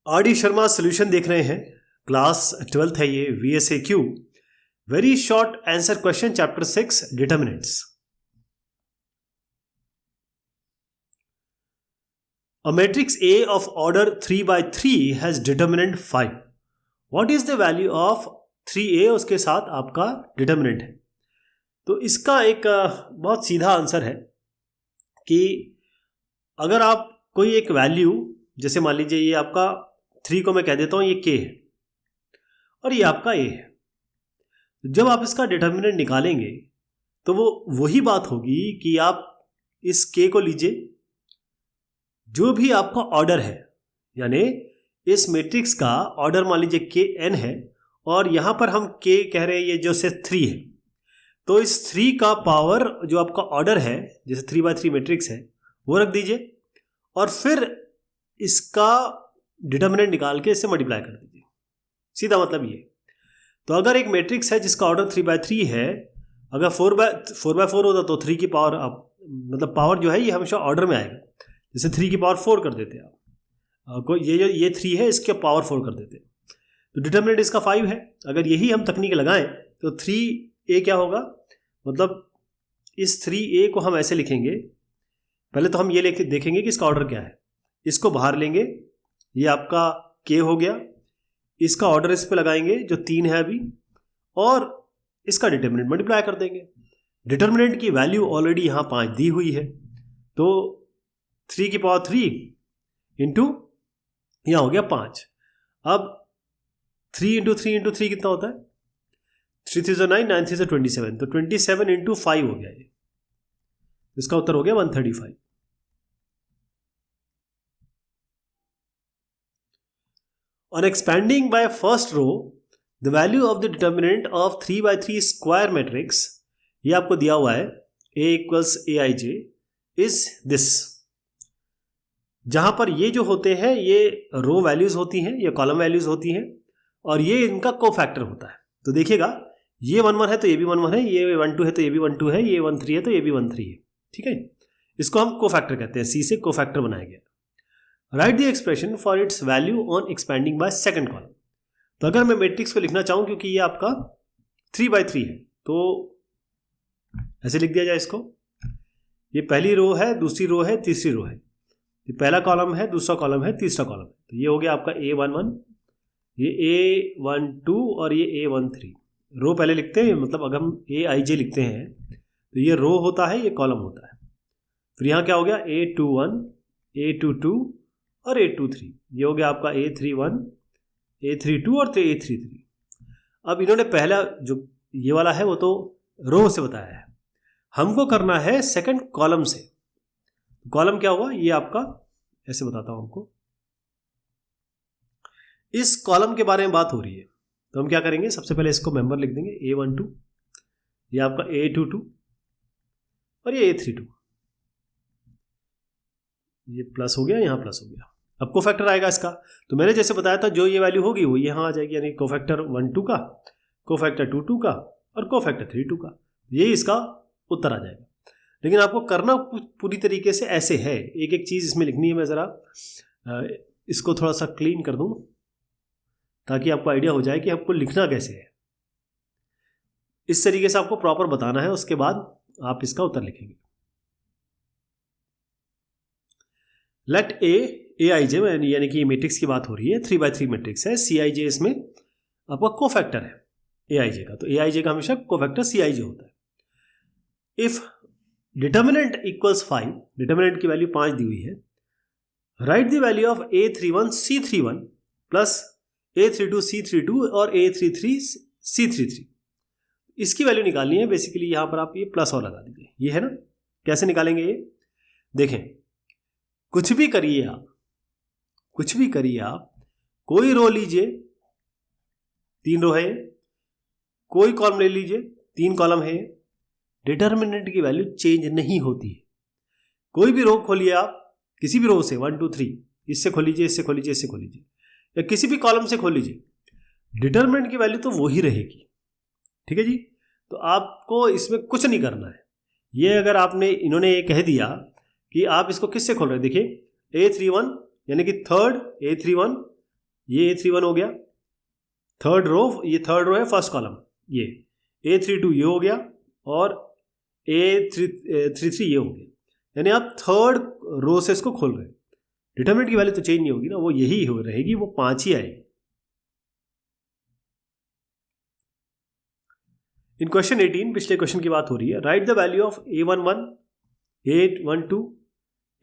R D Sharma solution देख रहे हैं। क्लास 12th है ये, VSAQ very short answer question, chapter 6 determinants. A matrix A of order 3 by 3 has determinant 5. What is the value of 3A? उसके साथ आपका determinant है। तो इसका एक बहुत सीधा आंसर है कि अगर आप कोई एक वैल्यू, जैसे मान लीजिए ये आपका 3 को मैं कह देता हूँ ये K है और ये आपका A है, जब आप इसका डिटर्मिनेंट निकालेंगे तो वो वही बात होगी कि आप इस K को लीजिए, जो भी आपका ऑर्डर है, यानी इस मैट्रिक्स का ऑर्डर मान लीजिए Kn है और यहाँ पर हम K कह रहे हैं ये जो से 3 है, तो इस 3 का पावर जो आपका ऑर्डर है, जैसे 3 by 3 मैट्रिक्स है, वो रख दीजिए और फिर इसका डिटर्मिनेंट निकाल के इससे मल्टीप्लाई कर दीजिए। सीधा मतलब ये। तो अगर एक मैट्रिक्स है जिसका ऑर्डर 3 by 3 है, अगर 4 by 4 होता तो 3 की पावर आप मतलब पावर जो है ये हमेशा ऑर्डर में आएगा। जैसे 3 की पावर 4 कर देते हैं आप, कोई ये 3 है इसके पावर 4 कर देते हैं, तो डिटर्मिनेंट इसका 5 है। अगर यही हम तकनीक लगाएं तो 3A क्या होगा, मतलब इस 3A को हम ऐसे लिखेंगे। पहले तो हम ये देखेंगे कि इसका ऑर्डर क्या है, इसको बाहर लेंगे, ये आपका K हो गया, इसका ऑर्डर इस पे लगाएंगे जो 3 है अभी, और इसका डिटर्मिनेंट मल्टीप्लाई कर देंगे। डिटर्मिनेंट की वैल्यू ऑलरेडी यहाँ 5 दी हुई है, तो 3 की पावर 3 इंटू यहाँ हो गया 5। अब 3 इंटू 3 इंटू 3 कितना होता है, 3 3 9, 9 3 27, तो 27 इंटू 5 हो गया ये, इसका उत्तर हो गया 135। On expanding by first row, the value of the determinant of 3 by 3 square matrix, ये आपको दिया हुआ है A equals Aij is this। जहां पर ये जो होते हैं ये रो वैल्यूज होती हैं, ये कॉलम वैल्यूज होती हैं, और ये इनका कोफैक्टर होता है। तो देखिएगा ये 1 1 है तो ये भी 1 1 है, ये 1 2 है तो ये भी 1 2 है, ये 1 3 है तो ये भी 1 3 है। ठीक है, इसको हम कोफैक्टर कहते हैं, C से कोफैक्टर बनाया गया। Right the expression for its value on expanding by second column. तो अगर मैं मैट्रिक्स को लिखना चाहूँ, क्योंकि ये आपका 3 by 3 है, तो ऐसे लिख दिया जाए इसको। ये पहली रो है, दूसरी रो है, तीसरी रो है, ये पहला कॉलम है, दूसरा कॉलम है, तीसरा कॉलम है। तो ये हो गया आपका A11, ये A12 और ये A13। रो पहले लिखते हैं, मतलब अगर हम Aij लिखते हैं तो ये रो होता है, ये कॉलम होता है। फिर यहाँ क्या हो गया, A21, A22 और A23, ये हो गया आपका A31, A32 और A33। अब इन्होंने पहला जो ये वाला है वो तो रो से बताया है, हमको करना है सेकंड कॉलम से। कॉलम क्या हुआ, ये आपका, ऐसे बताता हूं आपको, इस कॉलम के बारे में बात हो रही है, तो हम क्या करेंगे, सबसे पहले इसको मेंबर लिख देंगे A12, ये आपका A22 और ये A32, ये प्लस हो गया, यहाँ प्लस हो गया। अब कोफैक्टर आएगा इसका, तो मैंने जैसे बताया था जो ये वैल्यू होगी वो यहाँ आ जाएगी, यानी कोफैक्टर 1 2 का, कोफैक्टर 2 2 का और कोफैक्टर 3 2 का, यही इसका उत्तर आ जाएगा। लेकिन आपको करना पूरी तरीके से ऐसे है, एक एक चीज़ इसमें लिखनी है। मैं ज़रा इसको थोड़ा सा क्लीन कर दूँ ताकि आपको आइडिया हो जाए कि आपको लिखना कैसे है। इस तरीके से आपको प्रॉपर बताना है, उसके बाद आप इसका उत्तर लिखेंगे। लेट Aij, यानी कि मैट्रिक्स की बात हो रही है, 3 by 3 मैट्रिक्स है, Cij इसमें आपका कोफैक्टर है Aij का, तो Aij का हमेशा कोफैक्टर Cij होता है। इफ डिटर्मिनेंट इक्वल्स 5, डिटर्मिनेंट की वैल्यू 5 दी हुई है, right the value of A31 C31 plus A32 C32 और A33 C33। इसकी वैल्यू निकालनी है। बेसिकली यहाँ पर आप ये प्लस और लगा दीजिए, ये है ना। कैसे निकालेंगे ये देखें, कुछ भी करिए आप, कुछ भी करिए आप, कोई रो लीजिए, 3 रो है, कोई कॉलम ले लीजिए, 3 कॉलम है, डिटर्मिनेंट की वैल्यू चेंज नहीं होती है। कोई भी रो खोलिए आप, किसी भी रो से 1 2 3, इससे खोल लीजिए, इससे खोल लीजिए, इससे खोल लीजिए, या किसी भी कॉलम से खोल लीजिए, डिटर्मिनेंट की वैल्यू तो वही रहेगी। ठीक है जी, तो आपको इसमें कुछ नहीं करना है। ये अगर आपने, इन्होंने ये कह दिया कि आप इसको किससे खोल रहे हैं, देखिए A31 यानी कि थर्ड A31 ये A31 हो गया, थर्ड रो, ये थर्ड रो है फर्स्ट कॉलम, ये A32 ये हो गया और A33 ये हो गया। यानी आप थर्ड रो से इसको खोल रहे हैं। डिटरमिनेंट की वैल्यू तो चेंज नहीं होगी ना, वो यही हो रहेगी, वो 5 ही आएगी। इन क्वेश्चन 18 पिछले क्वेश्चन की बात हो रही है। Right the value of A11, A12,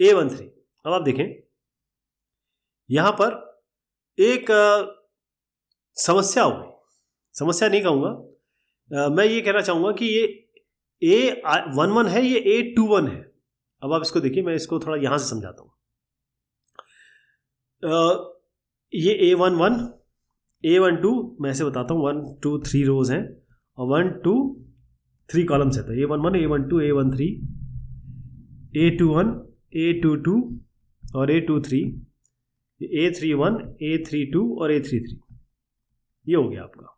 A13। अब आप देखें यहां पर एक समस्या होगी, समस्या नहीं कहूंगा, मैं ये कहना चाहूंगा कि ये A11 है, ये A21 है। अब आप इसको देखिए, मैं इसको थोड़ा यहां से समझाता हूं। ये A11, A12 मैं ऐसे बताता हूं, 1 2 3 रोज हैं और 1 2 3 कॉलम्स है। तो A11, A12, A13, A21, A22 और A23, A31, A32 और A33, ये हो गया आपका।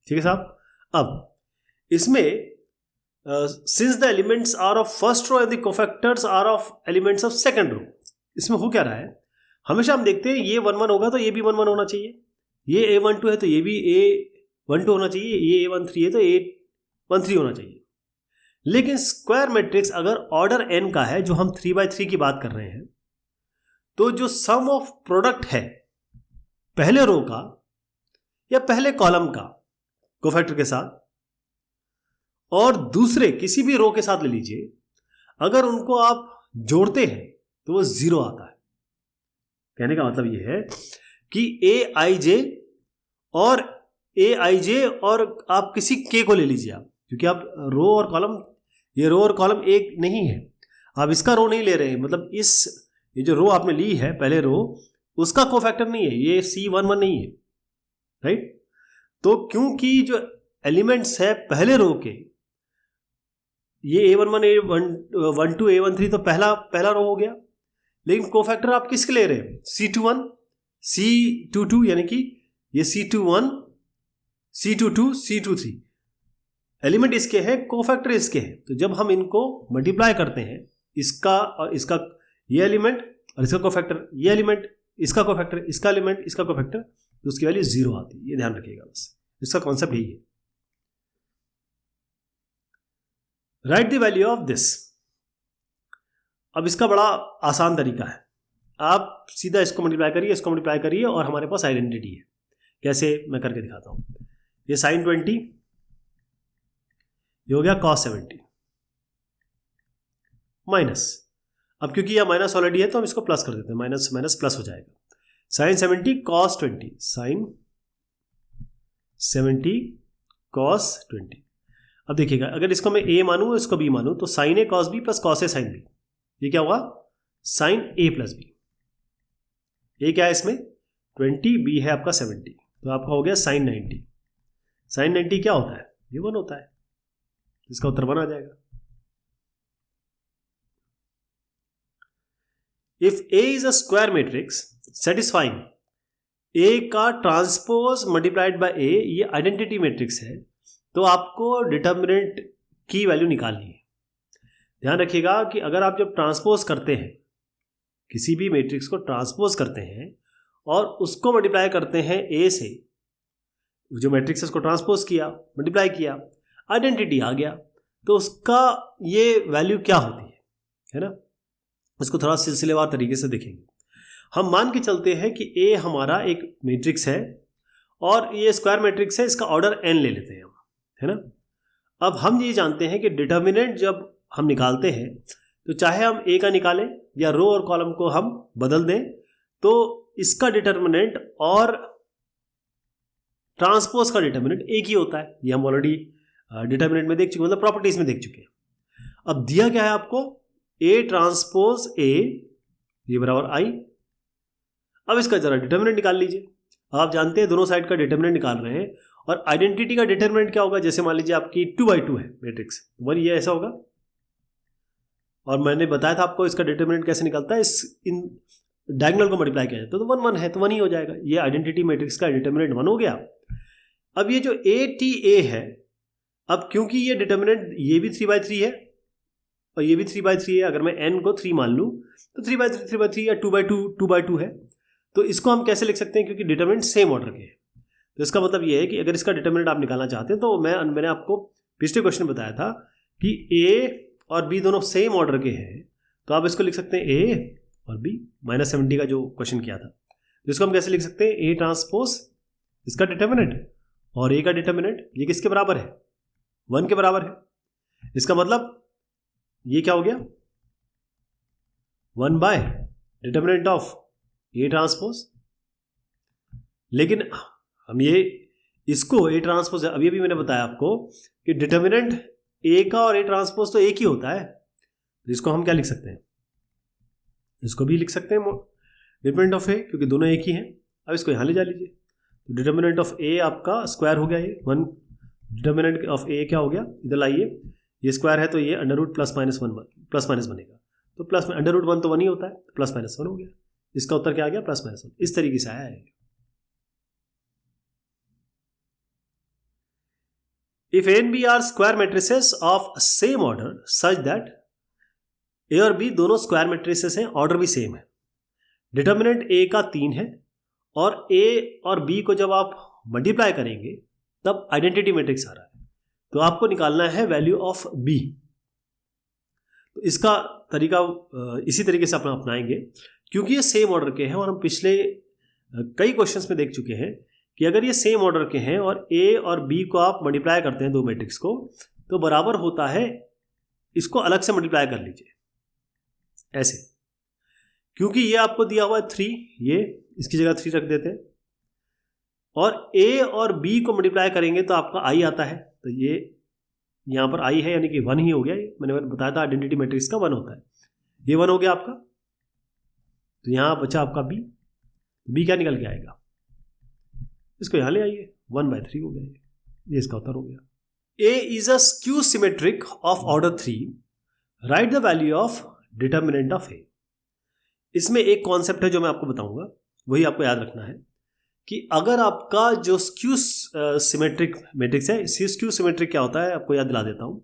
ठीक है साहब। अब इसमें since the elements are of first row and the cofactors are of elements of second row, इसमें हो क्या रहा है, हमेशा हम देखते हैं ये 1 1 होगा तो ये भी 1 1 होना चाहिए, ये A12 है तो ये भी A12 होना चाहिए, ये A13 है तो A13 होना चाहिए। लेकिन स्क्वायर मैट्रिक्स अगर ऑर्डर n का है, जो हम 3/3 की बात कर रहे हैं, तो जो सम ऑफ प्रोडक्ट है पहले रो का या पहले कॉलम का कोफैक्टर के साथ और दूसरे किसी भी रो के साथ ले लीजिए, अगर उनको आप जोड़ते हैं तो वो 0 आता है। कहने का मतलब ये है कि AIJ और आप किसी K को ले लीजिए आप, क्योंकि आप रो और कॉलम, ये रो और कॉलम एक नहीं है, आप इसका रो नहीं ले रहे हैं, मतलब ये जो रो आपने ली है पहले रो, उसका कोफैक्टर नहीं है, ये C11 नहीं है, राइट। तो क्योंकि जो एलिमेंट्स है पहले रो के, ये A11, A12, A13 तो पहला रो हो गया, लेकिन कोफैक्टर आप किसके ले रहे हैं, C21, C22, यानी कि ये C21, C22, C23 एलिमेंट इसके हैं, कोफैक्टर इसके हैं। तो जब हम इनको मल्टीप्लाई करते हैं, इसका और इसका, ये एलिमेंट और इसका कोफैक्टर, ये एलिमेंट इसका कोफैक्टर, इसका एलिमेंट इसका कोफैक्टर, तो उसकी वैल्यू 0 आती है। ये ध्यान रखिएगा, बस इसका कॉन्सेप्ट यही है। Right the value of this. अब इसका बड़ा आसान तरीका है, आप सीधा इसको मल्टीप्लाई करिए, इसको मल्टीप्लाई करिए और हमारे पास आइडेंटिटी है। कैसे, मैं करके दिखाता हूं। ये sin 20, ये हो गया cos 70 माइनस, अब क्योंकि यह माइनस ऑलरेडी है तो हम इसको प्लस कर देते हैं, माइनस माइनस प्लस हो जाएगा। sin 70 cos 20, sin 70 cos 20। अब देखिएगा, अगर इसको मैं a मानूं, इसको b मानूं, तो sin a cos b plus cos a sin b, ये क्या हुआ, sin a plus b। a क्या है इसमें 20, b है आपका 70, तो आपका हो गया sin 90। sin 90 क्या होता है, ये 1 होता है, इसका उत्तर 1 आ जाएगा। If a is a square matrix satisfying a का ट्रांसपोज मल्टीप्लाइड बाय a, ये आइडेंटिटी मैट्रिक्स है, तो आपको डिटर्मिनेंट की वैल्यू निकालनी है। ध्यान रखिएगा कि अगर आप जब ट्रांसपोज करते हैं, किसी भी मैट्रिक्स को ट्रांसपोज करते हैं और उसको मल्टीप्लाई करते हैं a से, जो मैट्रिक्स है उसको ट्रांसपोज किया, मल्टीप्लाई किया, आइडेंटिटी आ गया, तो उसका ये वैल्यू क्या होती है ना, उसको थोड़ा सिलसिलेवार तरीके से देखेंगे। हम मान के चलते हैं कि a हमारा एक मैट्रिक्स है और ये स्क्वायर मैट्रिक्स है, इसका ऑर्डर n ले लेते हैं हम, है ना। अब हम ये जानते हैं कि डिटर्मिनेंट जब हम निकालते हैं, तो चाहे हम a का निकालें या रो और कॉलम को हम बदल दें, तो इसका डिटर्मिनेंट और ट्रांसपोज का डिटर्मिनेंट एक ही होता है। ये हम ऑलरेडी डिटर्मिनेंट में देख चुके, मतलब प्रॉपर्टीज में देख चुके हैं। अब दिया क्या है आपको, a ट्रांसपोज a ये बराबर i। अब इसका जरा डिटर्मिनेंट निकाल लीजिए। आप जानते हैं दोनों साइड का डिटर्मिनेंट निकाल रहे हैं, और आइडेंटिटी का डिटर्मिनेंट क्या होगा, जैसे मान लीजिए आपकी 2/2 है मैट्रिक्स, 1, ये ऐसा होगा। और मैंने बताया था आपको इसका डिटर्मिनेंट कैसे निकलता है, इन डायगोनल को मल्टीप्लाई किया जाए तो 1 1 है तो 1 ही हो जाएगा। ये आइडेंटिटी मैट्रिक्स का डिटर्मिनेंट 1 हो गया। अब ये जो ATA है, अब क्योंकि ये डिटर्मिनेंट ये भी 3/3 है और ये भी 3/3 है, अगर मैं n को 3 मान लूँ तो 3/3 या 2/2 है, तो इसको हम कैसे लिख सकते हैं, क्योंकि डिटरमिनेंट सेम ऑर्डर के हैं, तो इसका मतलब ये है कि अगर इसका डिटरमिनेंट आप निकालना चाहते हैं तो मैंने आपको पिछले क्वेश्चन बताया था कि ए और बी दोनों सेम ऑर्डर के हैं, तो आप इसको लिख सकते हैं ए और बी, -70 का जो क्वेश्चन किया था, तो इसको हम कैसे लिख सकते हैं, ए ट्रांसपोज इसका डिटरमिनेंट और ए का डिटरमिनेंट ये किसके बराबर है, 1 के बराबर है। इसका मतलब ये क्या हो गया, 1 by determinant of A transpose. लेकिन हम ये इसको ए ट्रांसपोज, अभी अभी मैंने बताया आपको कि डिटरमिनेंट ए का और ए ट्रांसपोज तो एक ही होता है, तो इसको हम क्या लिख सकते हैं, इसको भी लिख सकते हैं डिटरमिनेंट ऑफ ए, क्योंकि दोनों एक ही हैं। अब इसको यहाँ ले जा लीजिए, तो डिटरमिनेंट ऑफ ए आपका स्क्वायर हो गया, ये 1, डिटरमिनेंट ऑफ ए क्या हो गया, इधर लाइए, ये स्क्वायर है तो ये अंडर रूट प्लस माइनस बनेगा, तो प्लस में अंडर रूट 1 तो 1 ही होता है, तो प्लस माइनस 1 हो गया। इसका उत्तर क्या आ गया, +-1। इस तरीके से आया है। If A and B are square matrices of same order such that A और B दोनों स्क्वायर मैट्रिसेस हैं, ऑर्डर भी सेम है, डिटर्मिनेंट A का 3 है और A और B को जब आप मल्टीप्लाई करेंगे तब आइडेंटिटी मैट्रिक्स आ रहा है, तो आपको निकालना है वैल्यू ऑफ B। तो इसका तरीका इसी तरीके से अपना अपनाएंगे, क्योंकि ये सेम ऑर्डर के हैं और हम पिछले कई क्वेश्चंस में देख चुके हैं कि अगर ये सेम ऑर्डर के हैं और A और B को आप मल्टीप्लाई करते हैं दो मैट्रिक्स को, तो बराबर होता है, इसको अलग से मल्टीप्लाई कर लीजिए ऐसे, क्योंकि ये आपको दिया हुआ है 3, ये इसकी जगह 3 रख देते हैं, और A और B को मल्टीप्लाई करेंगे तो आपका I आता है, तो ये यहाँ पर I है यानी कि 1 ही हो गया। ये मैंने बताया था आइडेंटिटी मैट्रिक्स का 1 होता है, ये 1 हो गया आपका, तो यहाँ बचा आपका B क्या निकल के आएगा, इसको यहाँ ले आइए, 1/3 हो गया, ये इसका उत्तर हो गया। A is a skew symmetric of order 3, write the value of determinant of A। इसमें एक कॉन्सेप्ट है जो मैं आपको बताऊंगा, वही आपको याद रखना है कि अगर आपका जो स्क्यू सिमेट्रिक मैट्रिक्स है, स्क्यू सिमेट्रिक क्या होता है आपको याद दिला देता हूं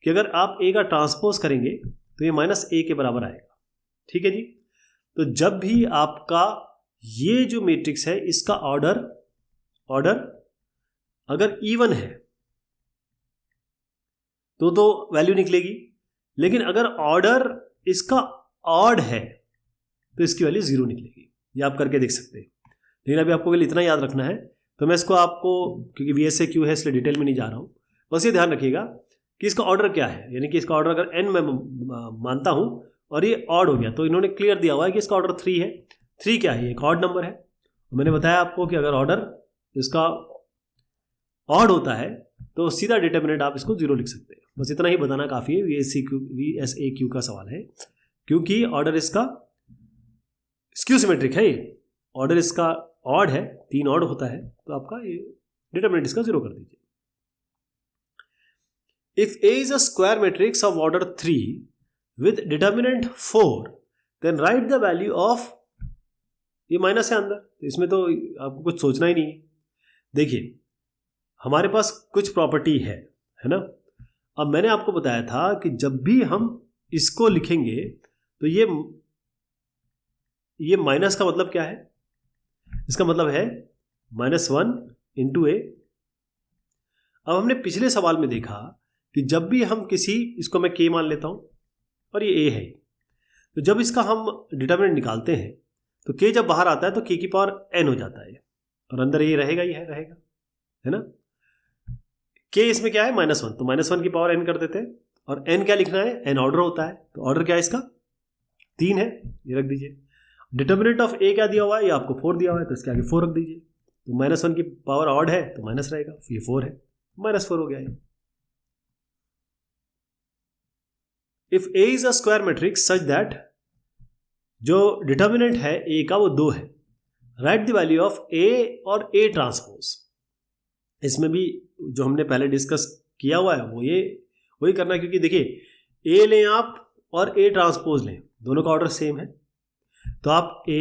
कि अगर आप A का ट्रांसपोज करेंगे तो ये -A के बराबर आएगा, ठीक है जी। तो जब भी आपका ये जो मैट्रिक्स है इसका ऑर्डर अगर इवन है तो वैल्यू निकलेगी, लेकिन अगर ऑर्डर इसका ऑड है तो इसकी वैल्यू 0 निकलेगी, ये आप करके देख सकते हैं। लेकिन अभी आपको इतना याद रखना है, तो मैं इसको आपको, क्योंकि VSAQ है इसलिए डिटेल में नहीं जा रहा हूँ, बस ये ध्यान रखिएगा कि इसका ऑर्डर क्या है, यानी कि इसका ऑर्डर अगर n मैं मानता हूँ और ये ऑड हो गया, तो इन्होंने क्लियर दिया हुआ है कि इसका ऑर्डर 3 है। 3 क्या है, एक ऑड नंबर है। मैंने बताया आपको कि अगर ऑर्डर इसका ऑड होता है तो सीधा डिटरमिनेंट आप इसको 0 लिख सकते हैं। बस इतना ही बताना काफ़ी है, VSAQ का सवाल है, क्योंकि ऑर्डर इसका स्क्यू सिमेट्रिक है, ये ऑर्डर इसका ऑड है, 3 ऑड होता है, तो आपका ये डिटरमिनेंट इसका 0 कर दीजिए। If A is a square matrix of order 3 with determinant 4, then write the value of, ये माइनस है अंदर, तो इसमें तो आपको कुछ सोचना ही नहीं है। देखिए हमारे पास कुछ प्रॉपर्टी है ना। अब मैंने आपको बताया था कि जब भी हम इसको लिखेंगे तो ये माइनस का मतलब क्या है, इसका मतलब है -1 × A। अब हमने पिछले सवाल में देखा कि जब भी हम इसको मैं K मान लेता हूं और ये A है, तो जब इसका हम डिटरमिनेंट निकालते हैं तो K जब बाहर आता है तो K की पावर n हो जाता है, और अंदर ये रहेगा ही रहेगा, है ना। K इसमें क्या है, -1, तो -1 की पावर n कर देते हैं, और n क्या लिखना है, n ऑर्डर होता है, तो ऑर्डर क्या है इसका 3 है, ये रख दीजिए। डिटरमिनेंट ऑफ A क्या दिया हुआ है, ये आपको 4 दिया हुआ है, तो इसके आगे 4 रख दीजिए, तो -1 की पावर ऑड है तो माइनस रहेगा, ये 4 है, -4 हो गया है। If A is a square matrix such that, जो डिटर्मिनेंट है A का वो 2 है, right the value of A और A ट्रांसपोज। इसमें भी जो हमने पहले डिस्कस किया हुआ है वही करना है, क्योंकि देखिए A लें आप और A ट्रांसपोज लें, दोनों का ऑर्डर सेम है, तो आप A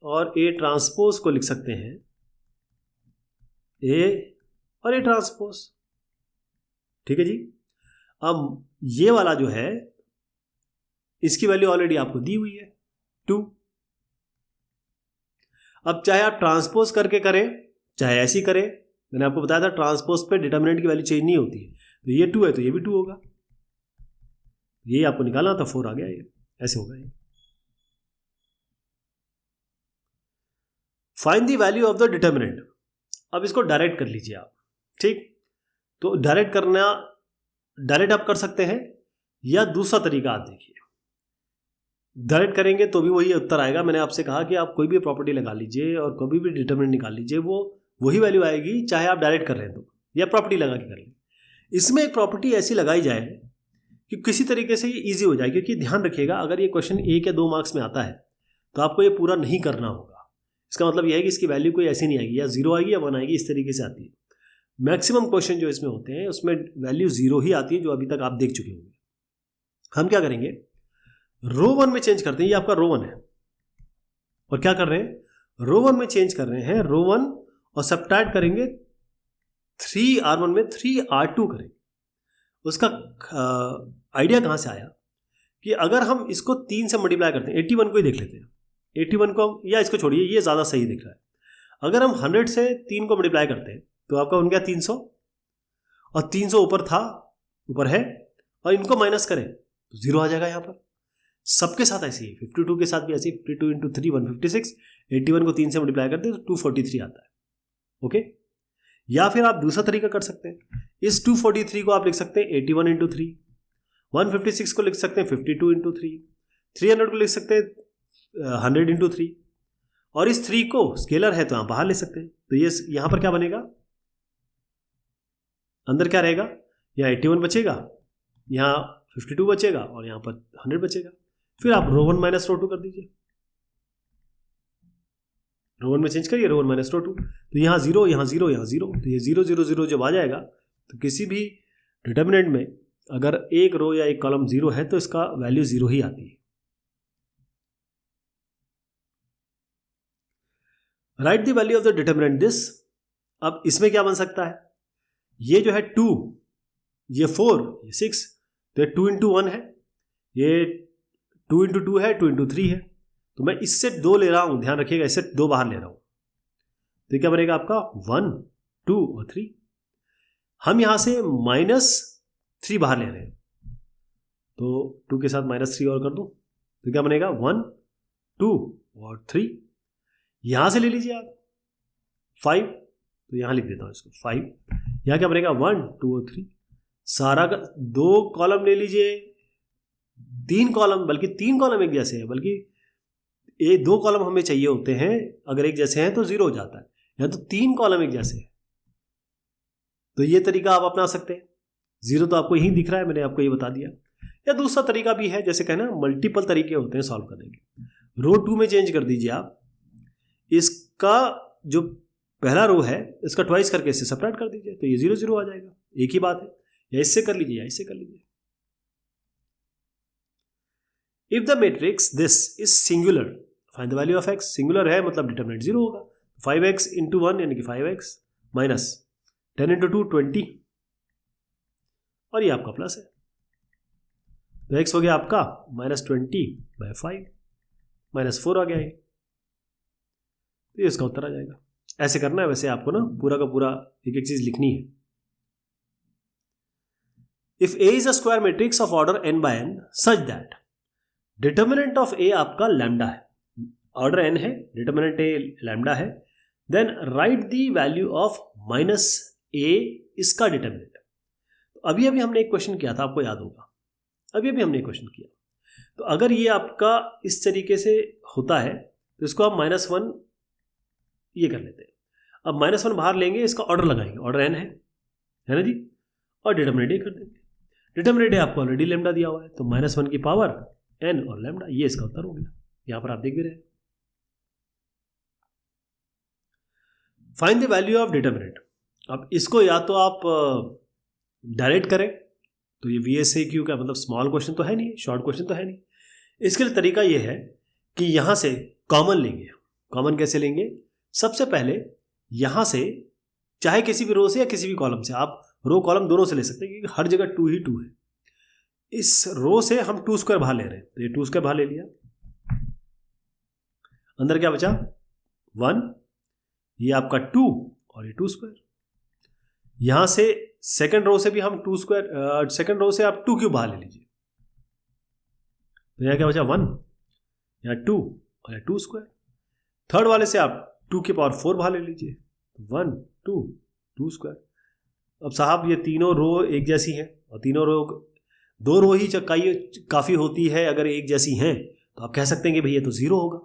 और A ट्रांसपोज को लिख सकते हैं A और A ट्रांसपोज, ठीक है जी। अब ये वाला जो है इसकी वैल्यू ऑलरेडी आपको दी हुई है 2, अब चाहे आप ट्रांसपोज करके करें चाहे ऐसे ही करें, मैंने आपको बताया था ट्रांसपोज पे डिटर्मिनेंट की वैल्यू चेंज नहीं होती है, तो ये 2 है तो ये भी 2 होगा, ये आपको निकालना था 4 आ गया, ये ऐसे होगा। ये find the value of the determinant. अब इसको डायरेक्ट कर लीजिए आप, ठीक। तो डायरेक्ट आप कर सकते हैं या दूसरा तरीका आप देखिए, डायरेक्ट करेंगे तो भी वही उत्तर आएगा। मैंने आपसे कहा कि आप कोई भी प्रॉपर्टी लगा लीजिए और कभी भी डिटर्मिनेंट निकाल लीजिए, वो वही वैल्यू आएगी चाहे आप डायरेक्ट कर रहे हैं तो, या प्रॉपर्टी लगा के कर लें। इसमें एक प्रॉपर्टी ऐसी लगाई जाए कि किसी तरीके से ये ईजी हो जाए, क्योंकि ध्यान रखिएगा अगर ये क्वेश्चन 1 या 2 मार्क्स में आता है तो आपको ये पूरा नहीं करना होगा। इसका मतलब यह है कि इसकी वैल्यू कोई ऐसी नहीं आएगी, या 0 आएगी या 1 आएगी, इस तरीके से आती है। मैक्सिमम क्वेश्चन जो इसमें होते हैं उसमें वैल्यू 0 ही आती है, जो अभी तक आप देख चुके होंगे। हम क्या करेंगे, रो 1 में चेंज करते हैं, ये आपका रो 1 है, और क्या कर रहे हैं रो 1 में चेंज कर रहे हैं रो 1 और सब्ट्रैक्ट करेंगे 3R1 में 3R2 करेंगे। उसका आइडिया कहाँ से आया कि अगर हम इसको 3 से मल्टीप्लाई करते हैं, 81 को ही देख लेते हैं, 81 को, या इसको छोड़िए ये ज़्यादा सही दिख रहा है। अगर हम 100 से 3 को मल्टीप्लाई करते हैं तो आपका बन गया 300, और 300 ऊपर है, और इनको माइनस करें तो 0 आ जाएगा यहाँ पर। सबके साथ ऐसे ही, 52 के साथ भी ऐसे ही, 52 इंटू 3 156, 81 को 3 से मल्टीप्लाई करते हैं तो 243 आता है। ओके, या फिर आप दूसरा तरीका कर सकते हैं, इस 243 को आप लिख सकते हैं 81 इंटू 3, 156 को लिख सकते हैं 52 इंटू 3, 300 को लिख सकते हैं 100 इंटू 3, और इस 3 को स्केलर है तो आप बाहर ले सकते हैं। तो ये यहां पर क्या बनेगा, अंदर क्या रहेगा, यहाँ 81 बचेगा, यहाँ 52 बचेगा, और यहाँ पर 100 बचेगा। फिर आप रो 1 माइनस रो 2 कर दीजिए, रो 1 में चेंज करिए रो 1 माइनस रो 2, तो यहाँ 0 यहाँ 0 यहाँ 0, तो ये 0 0 0 जब आ जाएगा तो किसी भी डिटर्मिनेंट में अगर एक रो या एक कॉलम 0 है तो इसका वैल्यू 0 ही आती है। Right the value of the determinant this. अब इसमें क्या बन सकता है, ये जो है 2, ये 4, ये 6, तो ये 2 इंटू 1 है, ये 2 इंटू 2 है, 2 इंटू 3 है, तो मैं इससे 2 ले रहा हूं, ध्यान रखिएगा इससे 2 बाहर ले रहा हूं, तो क्या बनेगा आपका 1 2 और 3। हम यहां से -3 बाहर ले रहे हैं, तो 2 के साथ -3 और कर दूं तो क्या बनेगा 1 2 और 3। यहां से ले लीजिए आप 5, तो यहां लिख देता हूं इसको 5, यहां क्या बनेगा 1 2 और 3। सारा का 2 कॉलम ले लीजिए, 3 कॉलम, बल्कि 3 कॉलम एक जैसे हैं, बल्कि ये 2 कॉलम हमें चाहिए होते हैं, अगर एक जैसे हैं तो 0 हो जाता है, या तो 3 कॉलम एक जैसे हैं, तो ये तरीका आप अपना सकते हैं। 0 तो आपको यही दिख रहा है, मैंने आपको ये बता दिया। या दूसरा तरीका भी है, जैसे कहना मल्टीपल तरीके होते हैं सॉल्व करने के। रो 2 में चेंज कर दीजिए आप, इसका जो पहला रो है इसका ट्वाइस करके इससे सब्ट्रैक्ट कर दीजिए, तो ये 0 0 आ जाएगा, एक ही बात है। या इससे कर लीजिए या इससे कर लीजिए। If the matrix this is singular find the value of x। Singular है मतलब डिटरमिनेंट 0 होगा, 5x इंटू 1 यानी कि 5x, माइनस 10 इंटू 2 20, और ये आपका प्लस है, तो x हो गया आपका -20/5, -4 आ गया ये, तो ये इसका उत्तर आ जाएगा। ऐसे करना है, वैसे आपको ना पूरा का पूरा एक एक चीज लिखनी है। If A is a square matrix of order n by n such that determinant of A आपका लैम्डा है, ऑर्डर n है, डिटर्मिनेंट A लैम्डा है, then write the value of -A इसका डिटर्मिनेंट। अभी हमने एक क्वेश्चन किया था, आपको याद होगा, अभी हमने एक क्वेश्चन किया। तो अगर ये आपका इस तरीके से होता है तो इसको आप -1 ये कर लेते हैं। अब -1 बाहर लेंगे, इसका ऑर्डर लगाएंगे, ऑर्डर n है ना जी, और डिटर्मिनेंट ये कर देंगे। डिटर्मिनेंट आपको ऑलरेडी लैम्डा दिया हुआ है, तो -1 की पावर n और लैम्डा, ये इसका उत्तर हो गया। यहां पर आप देख भी रहे हैं। Find the value of determinant. अब इसको या तो आप डायरेक्ट करें, तो ये VSAQ का मतलब स्मॉल क्वेश्चन तो है नहीं, शॉर्ट क्वेश्चन तो है नहीं। इसके लिए तरीका ये है कि यहां से कॉमन लेंगे। कॉमन कैसे लेंगे, सबसे पहले यहां से चाहे किसी भी रो से या किसी भी कॉलम से, आप रो कॉलम दोनों से ले सकते हैं, क्योंकि हर जगह 2 ही 2 है। इस रो से हम 2 स्क्वायर बाहर ले रहे हैं, तो ये 2 स्क्वायर बाहर ले लिया, अंदर क्या बचा 1, ये आपका 2 और ये 2 स्क्वायर। यहां से सेकंड रो से भी हम 2 स्क्वायर, सेकंड रो से आप 2 क्यूब बाहर ले लीजिए, तो यहाँ क्या बचा 1, यहाँ 2 और यहाँ 2 स्क्वायर। थर्ड वाले से आप 2 की पावर 4 बाहर ले लीजिए, 1 2 2 स्क्वायर। अब साहब ये तीनों रो एक जैसी हैं, और तीनों रो, दो रो ही काफ़ी होती है अगर एक जैसी हैं, तो आप कह सकते हैं कि भैया तो 0 होगा,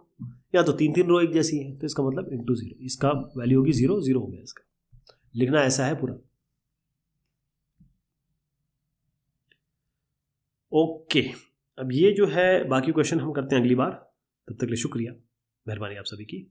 या तो 3 रो एक जैसी हैं, तो इसका मतलब इंटू 0, इसका वैल्यू होगी 0, 0 हो गया। इसका लिखना ऐसा है पूरा। ओके, अब ये जो है बाकी क्वेश्चन हम करते हैं अगली बार। तब तक के लिए शुक्रिया, मेहरबानी आप सभी की।